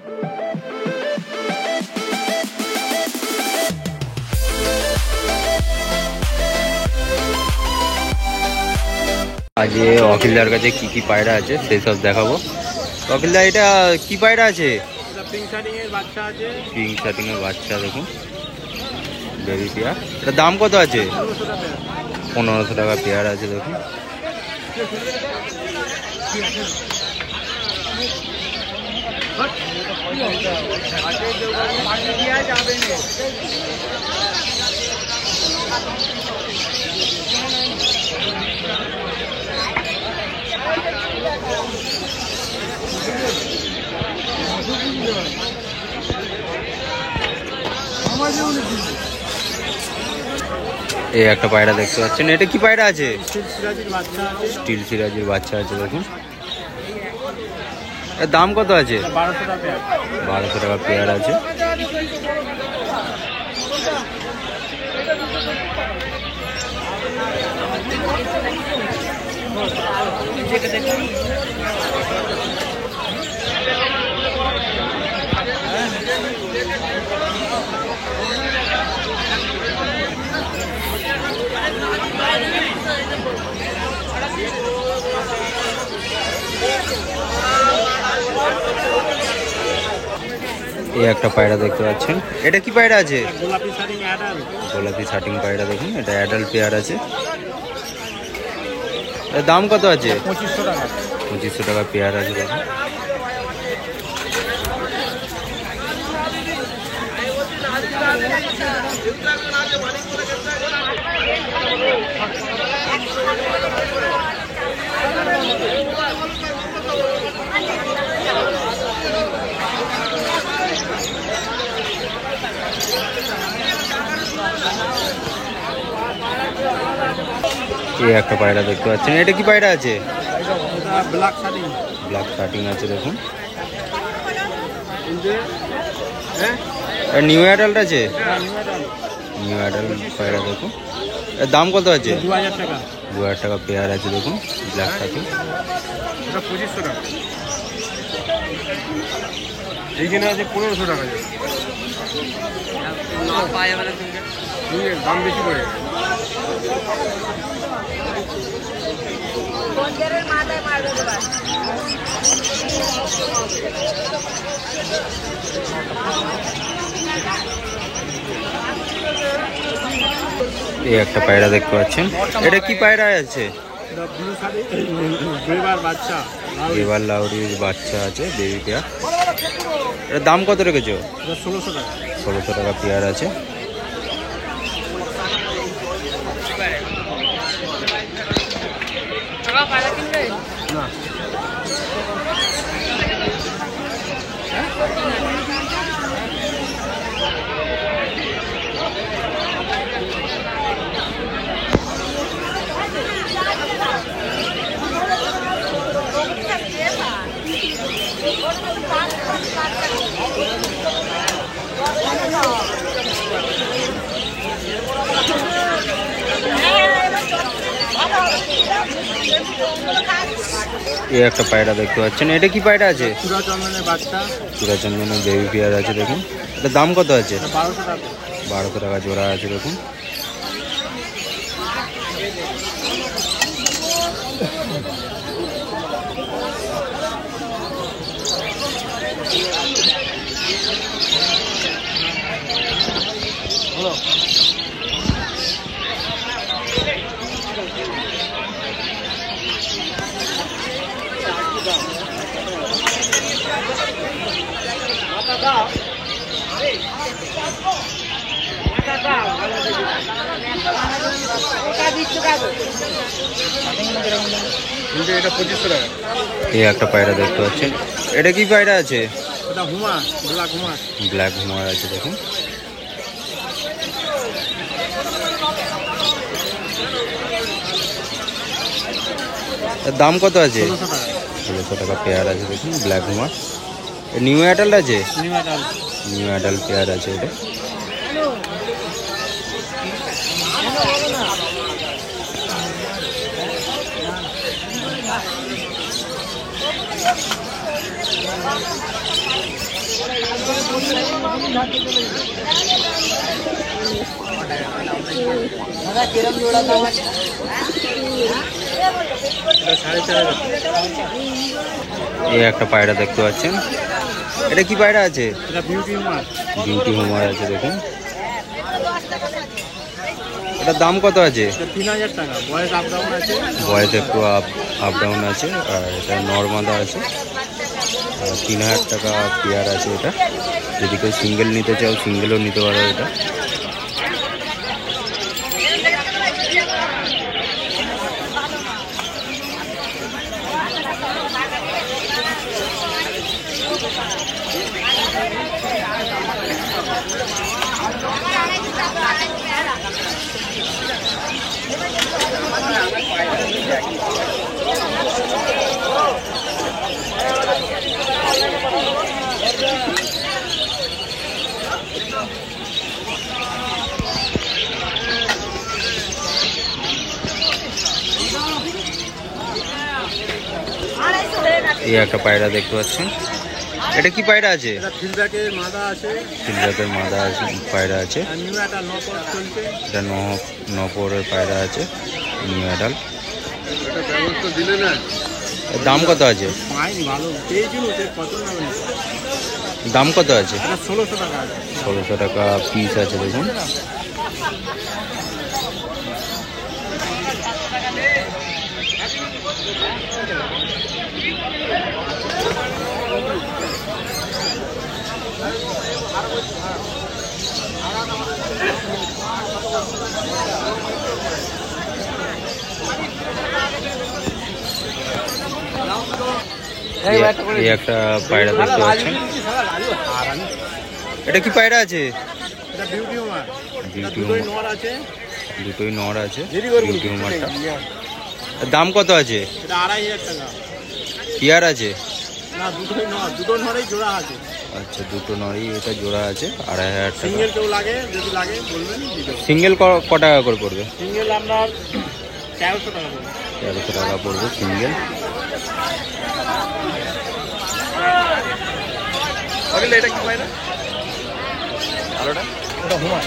আজ অখিলদার কাছে কি কি পায়রা আছে সেই সব দেখাবো। অখিলদা, এটা কি পায়রা আছে? পিঙ্ক শার্টিং এর বাচ্চা আছে। পিঙ্ক শার্টিং এর বাচ্চা দেখুন, বেবি পেয়ার। এটার দাম কত আছে? 1500 টাকা পেয়ার আছে দেখুন। এই একটা পায়রা দেখতে পাচ্ছেন, এটা কি পায়রা আছে? স্টিল সিরাজির বাচ্চা আছে দেখুন। এর দাম কত আছে? 1200 টাকা পেয়ার আছে। এই একটা পায়রা দেখতে পাচ্ছেন, এটা কি পায়রা আছে? গোলাপি শার্টিং পায়রা দেখুন, এটা অ্যাডাল্ট পেয়ার আছে। এর দাম কত আছে? 2500 টাকা পেয়ার আছে দেখুন। এই একটা পায়রা দেখতে পাচ্ছেন, এটা কি পায়রা আছে? ব্ল্যাক শার্টিং আছে দেখুন। নিউ অ্যাডাল্ট আছে, নিউ অ্যাডাল্ট পায়রা দেখুন। এর দাম কত আছে? 2000 টাকা পেয়ার আছে দেখুন, ব্ল্যাক শার্টিং। 2500 টাকা। এইখানে আছে 1500 টাকা। দাম বেশি পড়ে। এই একটা পায়রা দেখতে পাচ্ছেন, এটা কি পায়রা আছে? এবার লাউরির বাচ্চা আছে, বেবি পেয়ার। এটার দাম কত রেখেছো? 1600 টাকা। 1600 টাকা পেয়ার আছে। এই একটা পায়রা দেখতে পাচ্ছেন, এটা কি পায়রা আছে? চূড়াচন্দনের বাচ্চা, চূড়াচন্দনের বেবি পেয়ার আছে দেখুন। এটার দাম কত আছে? 1200 টাকা। 1200 টাকা জোড়া আছে দেখুন। এটা 2500 টাকা। এই একটা পায়রা দেখতে পাচ্ছেন, এটা কি পায়রা আছে? এটা হুমা, ব্ল্যাক হুমা। ব্ল্যাক হুমার আছে দেখুন। এর দাম কত আছে? 1600 টাকা পেয়ার আছে দেখুন, ব্ল্যাক হুমার। নিউ অ্যাডাল্ট আছে, নিউ অ্যাডাল্ট পেয়ার আছে এটা। এই একটা পায়রা দেখতে পাচ্ছেন। এটা কি পায়রা আছে? এটা বিউটি হুমার। বিউটি হুমার আছে দেখুন। এটার দাম কত আছে? 3000 টাকা। বয়স আপ ডাউন আছে। বয়স একটু আপ ডাউন আছে। আর এটা নর্মাদা আছে। 3000 টাকা পেয়ার আছে এটা। যদি কেউ সিঙ্গেল নিতে চাও সিঙ্গেলও নিতে পারো এটা। এই একটা পায়রা দেখতে পাচ্ছেন। এটা কি পায়রা আছে? এটা ফিল্ডব্যাকের মাদা আছে। ফিল্ডব্যাকের মাদা আছে, পায়রা আছে। আর নিউ একটা নকল চলছে। এটা নপরের পায়রা আছে, নিউ অ্যাডাল্ট। এটা ব্যবস্থা দিলে না। এর দাম কত আছে? পাইনি ভালো পেয়েছিল, সে পছন্দ হবে না। দাম কত আছে? এটা 1600 টাকা আছে। 1600 টাকা পিস আছে দেখুন। এই একটা পায়রা দেখতে পাচ্ছেন। এটা কি পায়রা আছে? এটা বিউটি হুমার। বিউটি দুটোই হুমার। নর আছে। দুটোই নর আছে বিউটি হুমারটা। এর দাম কত আছে? এটা 2500 টাকা। পেয়ার আছে? না, দুটোই নর। দুটো নরেই জোড়া আছে। আচ্ছা, দুটো নরই এটা জোড়া আছে। 2500 টাকা। সিঙ্গেল কেউ লাগে, যদি লাগে বলবেন দিয়ে দেবো। সিঙ্গেল ক টাকা করে পড়বে? সিঙ্গেল আপনার 1300 টাকা করে। 1300 টাকা পড়বে সিঙ্গেল। এটা কি পায় না? আলোটা ওটা হুমার।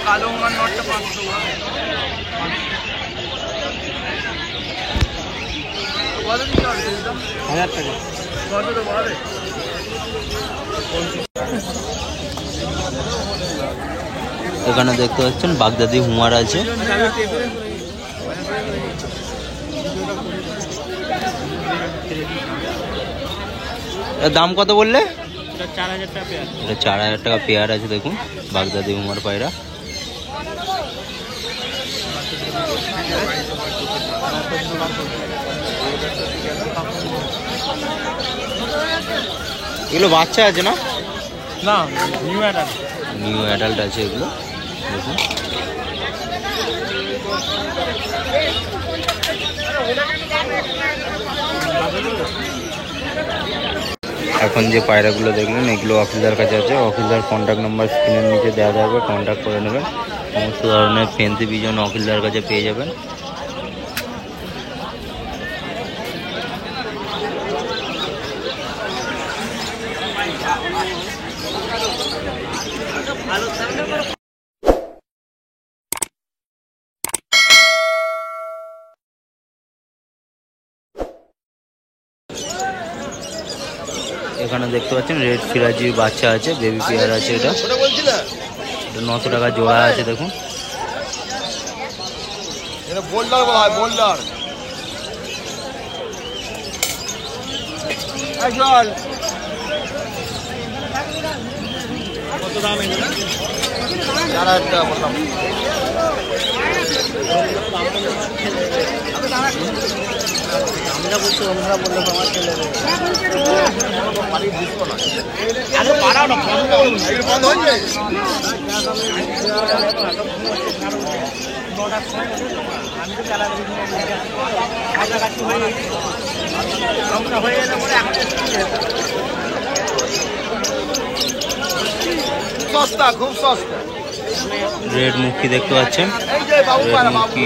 কালো হুমার নটটা 500 টাকা। কত দিন চলছে এটা? 1000 টাকা। কত তো বলে? এখানে দেখতে পাচ্ছেন বাগদাদি হুমার আছে। এর দাম কত বললে? এটা 4000 টাকা পেয়ার। এটা 4000 টাকা পেয়ার আছে দেখুন, বাগদাদি হুমার পায়রা। এগুলো বাচ্চা আছে না? না, নিউ অ্যাডাল্ট। নিউ অ্যাডাল্ট আছে এগুলো দেখুন। এখন যে পায়রাগুলো দেখলেন এগুলো অফিসদার কাছে আছে। অফিসদার কন্ট্যাক্ট নাম্বার স্ক্রিনের নিচে দেওয়া থাকবে, কন্ট্যাক্ট করে নেবেন। সমস্ত ধরনের ফেন্সি বিজন অফিসদার কাছে পেয়ে যাবেন। এখানে দেখতে পাচ্ছেন রেড সিরাজির বাচ্চা আছে, বেবি পেয়ার আছে। এটা 900 টাকা জোড়া আছে দেখুন। এটা বোল্ডার বলা হয়, বোল্ডার। চল কত দাম এগুলো? 4000 টাকা বললাম। আমরা বলছি আমরা বললাম আমার ছেলে আরে পারাও না, বন্ধ হয়ে যায়। আমি তো চালা কাছাকাছি হয়ে গেছি, আমরা হয়ে গেলে পরে সস্তা, খুব সস্তা। রেড মুখী দেখতে পাচ্ছেন, রেড মুখী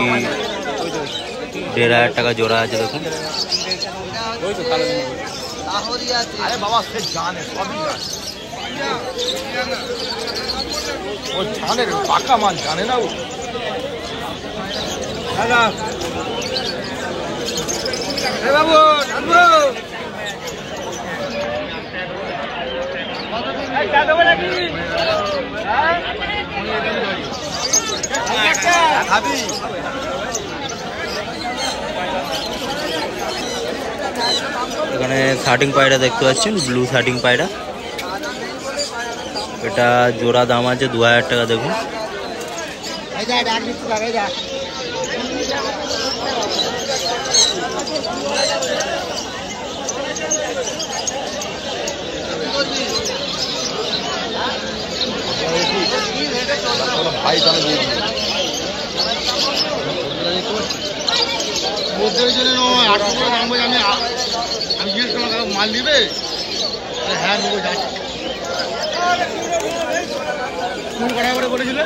1,500 টাকা জোড়া আছে দেখুন। আরে বাবা সে জানে সবই জানে, ও জানে পাকা মাল জানে না ও। বাবু খাবি এখানে শার্টিং পায়রা দেখতে পাচ্ছেন, ব্লু শার্টিং পায়রা। এটা জোড়া দাম আছে 2,000 টাকা দেখুন। ভাই তাহলে আমি জিজ্ঞেস করলাম মাল নিবে, হ্যাঁ নেবো যাচ্ছি। তুমি কটা করে বলেছিলে?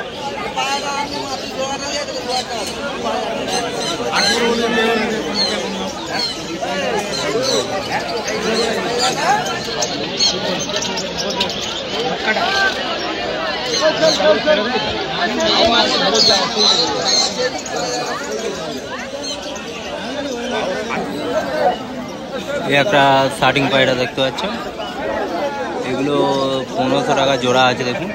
এই একটা শার্টিং পায়রা দেখতে পাচ্ছেন, এগুলো 1500 টাকা জোড়া আছে দেখুন।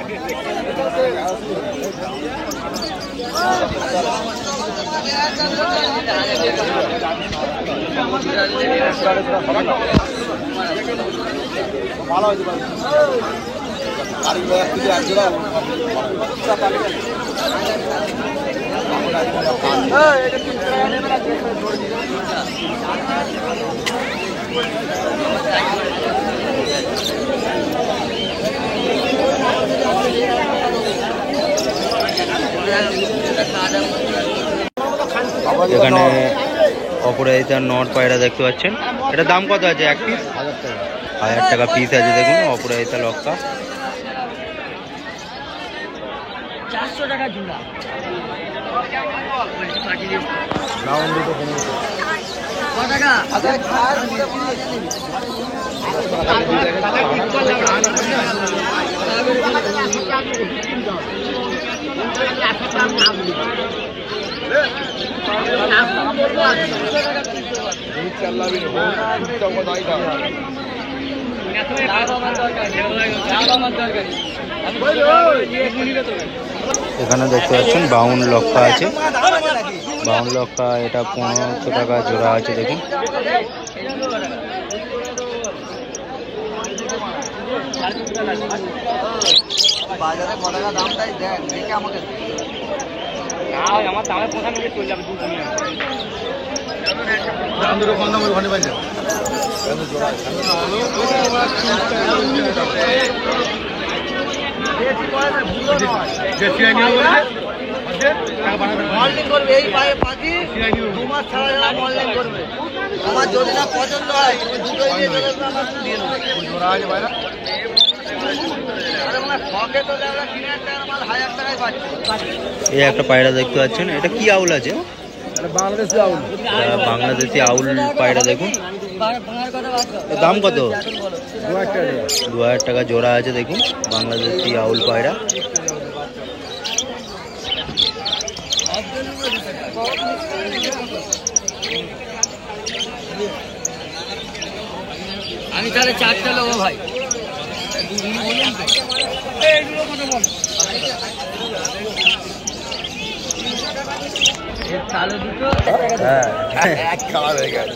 এখানে অপরাজিতার নট পায়রা দেখতে পাচ্ছেন, এটা দাম কত আছে এক পিস? 1000 টাকা পিস আছে দেখুন অপরাজিতা লক্কা। 400 টাকা জোড়া। এখানে দেখতে পাচ্ছেন 52 লক্কা আছে, 52 লক্কা, এটা 1500 টাকা জোড়া আছে দেখুন। বাজারে কত টাকা দাম তাই দেখ, দেখে আমাকে আমার দামের কথা নিয়ে চলে যাবে। দাম দুটো কম দাম ওখানে পাই যাবে। করবে এই পায়ে পাখি 2 মাস ছাড়া ছাড়া মডেলিং করবে। আমার যদি না পছন্দ হয় দুটোই দিয়ে দেবে, আমার দিয়ে দেবো। এই একটা পায়রা দেখতে পাচ্ছেন, এটা কি আউল আছে? বাংলাদেশি আউল। এটা বাংলাদেশি আউল পায়রা দেখুন। এর দাম কত? 2000 টাকা জোড়া আছে দেখুন বাংলাদেশি আউল পায়রা। আমি তাহলে 4টা নেবো ভাই। চালু দুটো এক কালার হয়ে গেছে।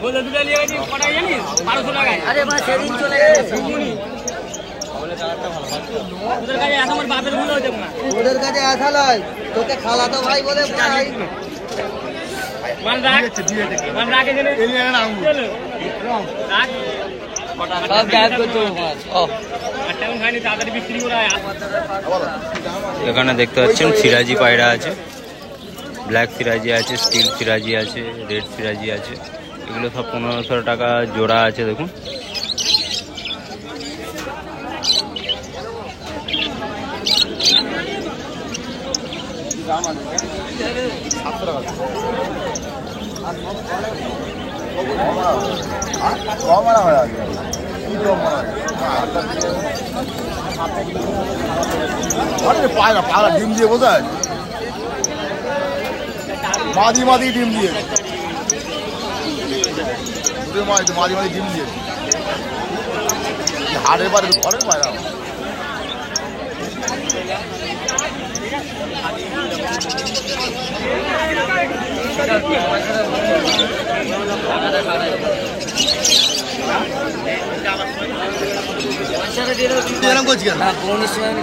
বলে দুটো নিয়ে গেছি কটাই জানিস? 1200 টাকায়। আরে মা সেদিন চলে গেছে। ওদের কাছে এখন আমার বাপের ভুল হয়ে যাবে না। ওদের কাছে আসা লয়, তোকে খালা তো ভাই বলে ভাই। মান রাখ, মান রাখে জেনে এলি না আঙ্গুল চলো রাখ। সব গায়েব করতে মাছ ও আটটা খাইনি, তাড়াতাড়ি বিক্রি করে আয়। এখানে দেখতে পাচ্ছেন সিরাজি পায়রা আছে, ব্ল্যাক সিরাজি আছে, স্টিল সিরাজি আছে, রেড সিরাজি আছে। এগুলো সব 1500 টাকা জোড়া আছে দেখুন। পায়রা পায়রা ডিম দিয়ে বোঝায় মাদি মাদি ডিম দিয়ে মাদি মাদি ডিম দিয়ে হাড়ের বাড়ি ঘরের পায়রা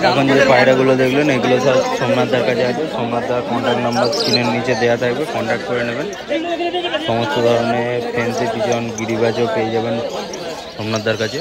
এখন যে পায়রাগুলো দেখলেন এগুলো সব সোমনাথদার কাছে আছে। সোমনাথদার কন্ট্যাক্ট নাম্বার স্ক্রিনের নিচে দেওয়া থাকবে, কন্ট্যাক্ট করে নেবেন। সমস্ত ধরনের ফেন্সি পিজন গিরিবাজও পেয়ে যাবেন সোমনাথদার কাছে।